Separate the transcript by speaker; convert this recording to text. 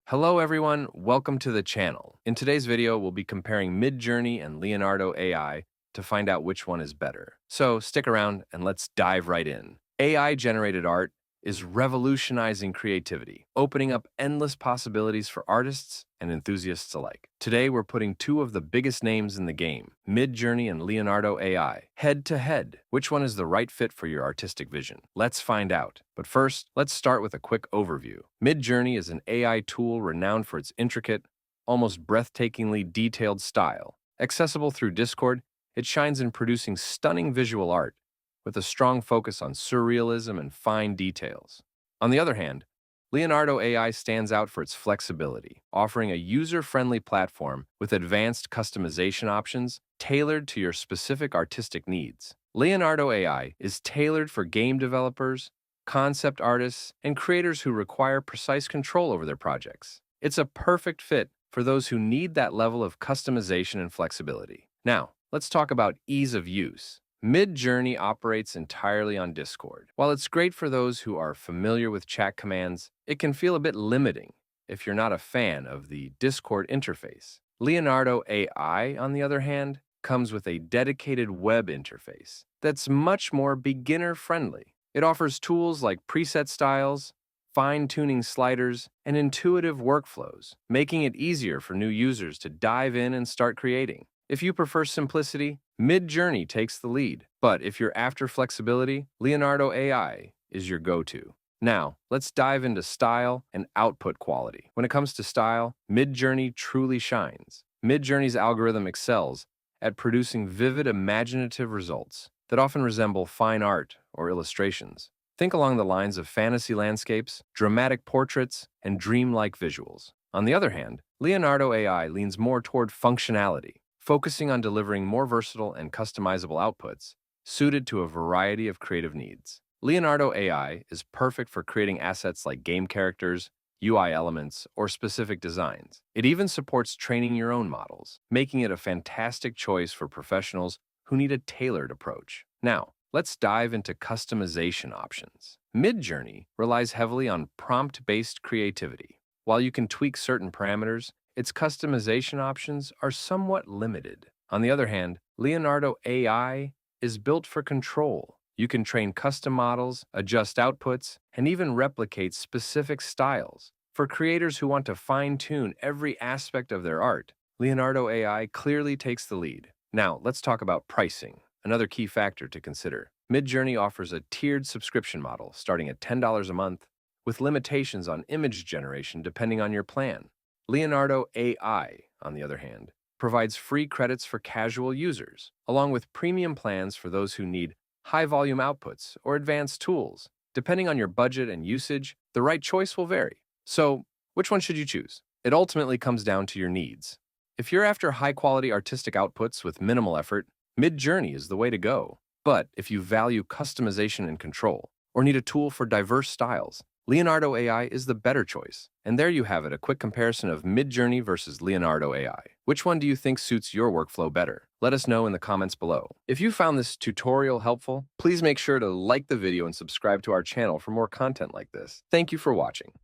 Speaker 1: Hello everyone, welcome to the channel. In today's video, we'll be comparing MidJourney and Leonardo AI to find out which one is better. So stick around and let's dive right in. AI-generated art is revolutionizing creativity, opening up endless possibilities for artists and enthusiasts alike. Today, we're putting two of the biggest names in the game, MidJourney and Leonardo AI, head to head. Which one is the right fit for your artistic vision? Let's find out. But first, let's start with a quick overview. MidJourney is an AI tool renowned for its intricate, almost breathtakingly detailed style. Accessible through Discord, it shines in producing stunning visual art with a strong focus on surrealism and fine details. On the other hand, Leonardo AI stands out for its flexibility, offering a user-friendly platform with advanced customization options tailored to your specific artistic needs. Leonardo AI is tailored for game developers, concept artists, and creators who require precise control over their projects. It's a perfect fit for those who need that level of customization and flexibility. Now, let's talk about ease of use. MidJourney operates entirely on Discord. While it's great for those who are familiar with chat commands, it can feel a bit limiting if you're not a fan of the Discord interface. Leonardo AI, on the other hand, comes with a dedicated web interface that's much more beginner-friendly. It offers tools like preset styles, fine-tuning sliders, and intuitive workflows, making it easier for new users to dive in and start creating. If you prefer simplicity, MidJourney takes the lead. But if you're after flexibility, Leonardo AI is your go-to. Now, let's dive into style and output quality. When it comes to style, MidJourney truly shines. MidJourney's algorithm excels at producing vivid, imaginative results that often resemble fine art or illustrations. Think along the lines of fantasy landscapes, dramatic portraits, and dreamlike visuals. On the other hand, Leonardo AI leans more toward functionality, focusing on delivering more versatile and customizable outputs suited to a variety of creative needs. Leonardo AI is perfect for creating assets like game characters, UI elements, or specific designs. It even supports training your own models, making it a fantastic choice for professionals who need a tailored approach. Now, let's dive into customization options. MidJourney relies heavily on prompt-based creativity. While you can tweak certain parameters, its customization options are somewhat limited. On the other hand, Leonardo AI is built for control. You can train custom models, adjust outputs, and even replicate specific styles. For creators who want to fine-tune every aspect of their art, Leonardo AI clearly takes the lead. Now, let's talk about pricing, another key factor to consider. MidJourney offers a tiered subscription model starting at $10 a month, with limitations on image generation depending on your plan. Leonardo AI, on the other hand, provides free credits for casual users, along with premium plans for those who need high-volume outputs or advanced tools. Depending on your budget and usage, the right choice will vary. So, which one should you choose? It ultimately comes down to your needs. If you're after high-quality artistic outputs with minimal effort, MidJourney is the way to go. But if you value customization and control, or need a tool for diverse styles, Leonardo AI is the better choice. And there you have it, a quick comparison of MidJourney versus Leonardo AI. Which one do you think suits your workflow better? Let us know in the comments below. If you found this tutorial helpful, please make sure to like the video and subscribe to our channel for more content like this. Thank you for watching.